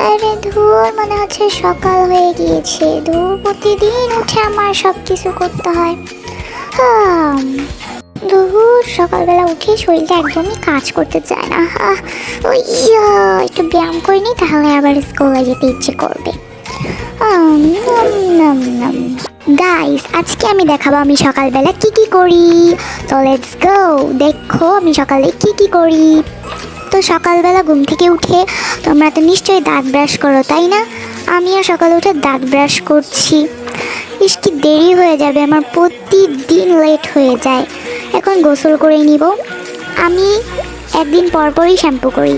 আরে ধুর, মনে হচ্ছে সকাল হয়ে গিয়েছে। ধুর, প্রতিদিন উঠে আমার সব কিছু করতে হয়। ধুর, সকালবেলা উঠে শরীরটা একদমই কাজ করতে চায় না। একটু ব্যায়াম করে নিই, তাহলে আবার স্কুলে যেতে ইচ্ছে করবে। গাইস, আজকে আমি দেখাবো আমি সকালবেলা কি কি করি। তো লেটস গো, দেখো আমি সকালে কি কি করি। তো সকালবেলা ঘুম থেকে উঠে তোমরা তো নিশ্চয়ই দাঁত ব্রাশ করো, তাই না? আমিও সকালে উঠে দাঁত ব্রাশ করছি। ইস, কি দেরি হয়ে যাবে, আমার প্রতিদিন লেট হয়ে যায়। এখন গোসল করে নিব। আমি একদিন পর পরই শ্যাম্পু করি।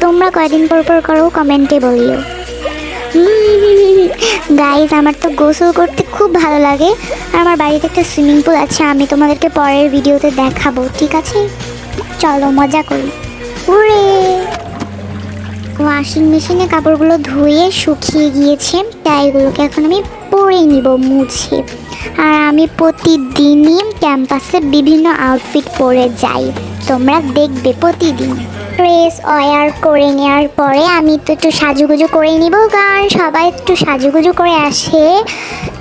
তোমরা কয়দিন পর পর করো কমেন্টে বলিও। গাইজ, আমার তো গোসল করতে খুব ভালো লাগে। আর আমার বাড়িতে একটা সুইমিং পুল আছে, আমি তোমাদেরকে পরের ভিডিওতে দেখাবো, ঠিক আছে? চলো মজা করি। উড়ে ওয়াশিং মেশিনে কাপড়গুলো ধুয়ে শুকিয়ে গিয়েছে, তাই এগুলোকে এখন আমি পরে নিব মুছে। আর আমি প্রতিদিনই ক্যাম্পাসে বিভিন্ন আউটফিট পরে যাই, তোমরা দেখবে প্রতিদিন। ড্রেস ওয়্যার করে নেওয়ার পরে আমি তো একটু সাজুগুজু করে নিব, কারণ সবাই একটু সাজুগুজু করে আসে।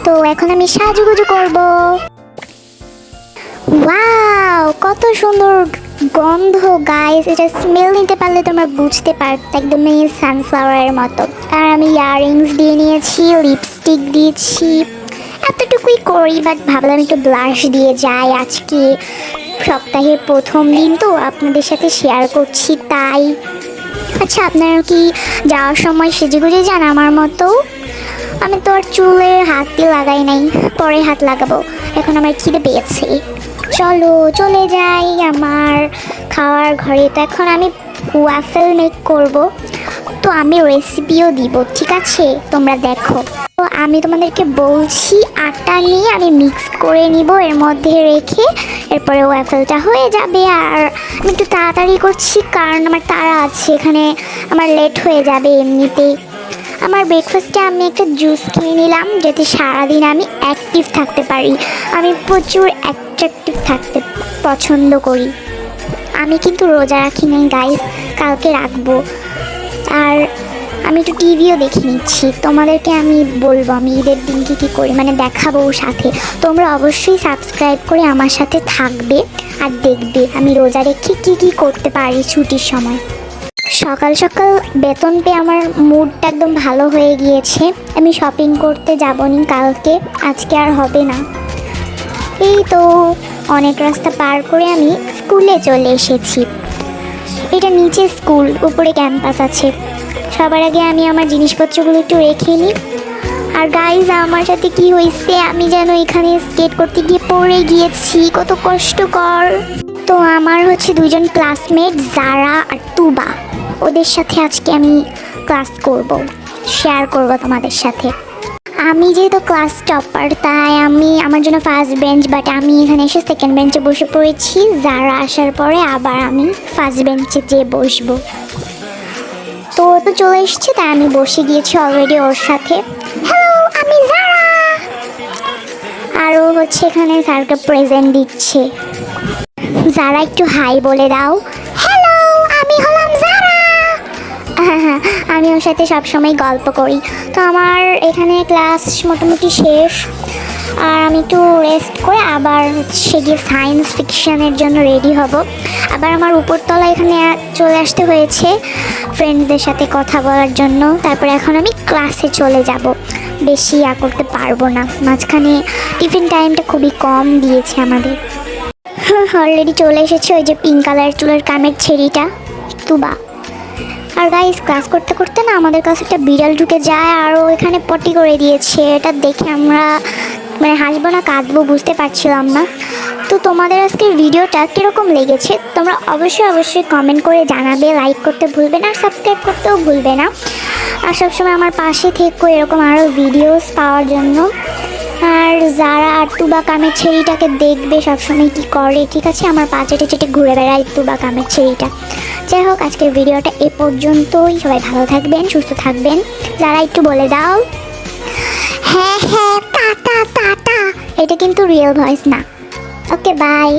তো এখন আমি সাজুগুজু করব। ওয়াও, কত সুন্দর গন্ধ গাইস! এটা স্মেল নিতে পারলে তোমরা বুঝতে পারতে, একদমই সানফ্লাওয়ারের মতো। আর আমি ইয়াররিংস দিয়ে নিয়েছি, লিপস্টিক দিয়েছি, এতটুকুই করি। বাট ভাবলাম একটু ব্লাশ দিয়ে যাই, আজকে সপ্তাহের প্রথম দিন তো আপনাদের সাথে শেয়ার করছি, তাই। আচ্ছা, আপনারা কি যাওয়ার সময় সেজেগুজে যান আমার মতো? আমি তো আর চুলে হাত দিয়ে লাগাই নাই, পরে হাত লাগাবো। এখন আমার খিদে পেয়েছে, চলো চলে যাই আমার খাওয়ার ঘরে। তো এখন আমি ওয়াফেল মেক করব, তো আমি রেসিপিও দিব, ঠিক আছে? তোমরা দেখো। তো আমি তোমাদেরকে বলছি, আটা নিয়ে আমি মিক্স করে নিব এর মধ্যে রেখে, এরপরে ওয়াফেলটা হয়ে যাবে। আর আমি একটু তাড়াতাড়ি করছি, কারণ আমার তাড়া আছে, এখানে আমার লেট হয়ে যাবে এমনিতেই। আমার ব্রেকফাস্টে আমি একটা জুস খেয়ে নিলাম, যাতে সারাদিন আমি অ্যাক্টিভ থাকতে পারি। আমি প্রচুর অ্যাট্রাকটিভ থাকতে পছন্দ করি। আমি কিন্তু রোজা রাখি নাই গাইস, কালকে রাখবো। আর আমি একটু টিভিও দেখে নিচ্ছি, তোমাদেরকে আমি বলবো আমি ঈদের দিন কী কী করি, মানে দেখাবো সাথে। তোমরা অবশ্যই সাবস্ক্রাইব করে আমার সাথে থাকবে আর দেখবে আমি রোজা রেখে কী কী করতে পারি ছুটির সময়। সকাল সকাল বেতন পেয়ে আমার মুডটা একদম ভালো হয়ে গিয়েছে। আমি শপিং করতে যাবনি কালকে, আজকে আর হবে না। এই তো অনেক রাস্তা পার করে আমি স্কুলে চলে এসেছি। এটা নিচে স্কুল, উপরে ক্যাম্পাস আছে। সবার আগে আমি আমার জিনিসপত্রগুলো একটু রেখে নিই। আর গাইজ, আমার সাথে কি হয়েছে, আমি যেন এখানে স্কেট করতে গিয়ে পড়ে গিয়েছি, কত কষ্টকর। তো আমার হচ্ছে দুইজন ক্লাসমেট, জারা আর তুবা, ওদের সাথে আজকে আমি ক্লাস করব, শেয়ার করব তোমাদের সাথে। আমি যেহেতু ক্লাস টপার, তাই আমি আমার জন্য ফার্স্ট বেঞ্চ, বাট আমি এখানে এসে সেকেন্ড বেঞ্চে বসে পড়েছি। যারা আসার পরে আবার আমি ফার্স্ট বেঞ্চে যেয়ে বসবো। তো চলে এসছে, তাই আমি বসে গিয়েছি অলরেডি ওর সাথে। হ্যালো, আমি যারা। আর ও হচ্ছে এখানে স্যারকে প্রেজেন্ট দিচ্ছে। যারা একটু হাই বলে দাও। হ্যালো, আমি হলাম যারা। হ্যাঁ, আমি ওর সাথে সবসময় গল্প করি। তো আমার এখানে ক্লাস মোটামুটি শেষ, আর আমি একটু রেস্ট করে আবার হচ্ছে গিয়ে সায়েন্স ফিকশনের জন্য রেডি হব। আবার আমার উপরতলা এখানে চলে আসতে হয়েছে ফ্রেন্ডসদের সাথে কথা বলার জন্য। তারপরে এখন আমি ক্লাসে চলে যাব, বেশি করতে পারবো না। মাঝখানে টিফিন টাইমটা খুবই কম দিয়েছে আমাদের। অলরেডি চলে এসেছে ওই যে পিঙ্ক কালার চুলের কামের ছেড়িটা, তুবা। আর গাইস, ক্লাস করতে করতে না আমাদের কাছে একটা বিড়াল ঢুকে যায়, আর ও এখানে পটি করে দিয়েছে। এটা দেখে আমরা মানে হাসবো না কাঁদবো বুঝতে পারছিলাম না। তো তোমাদের আজকের ভিডিওটা কীরকম লেগেছে তোমরা অবশ্যই কমেন্ট করে জানাবে, লাইক করতে ভুলবে না, আর সাবস্ক্রাইব করতেও ভুলবে না। আর সবসময় আমার পাশে থেকো এরকম আরও ভিডিওস পাওয়ার জন্য। আর যারা আর তুবা কামের ছেড়িটাকে দেখবে সবসময় কী করে, ঠিক আছে? আমার পা চেটে চেটে ঘুরে বেড়ায় তুবা কামের ছেড়িটা। যাই হোক, আজকের ভিডিওটা এ পর্যন্তই। সবাই ভালো থাকবেন, সুস্থ থাকবেন। যারা একটু বলে দাও। হ্যাঁ, টাটা টাটা। এটা কিন্তু রিয়েল ভয়েস না। ওকে, বাই।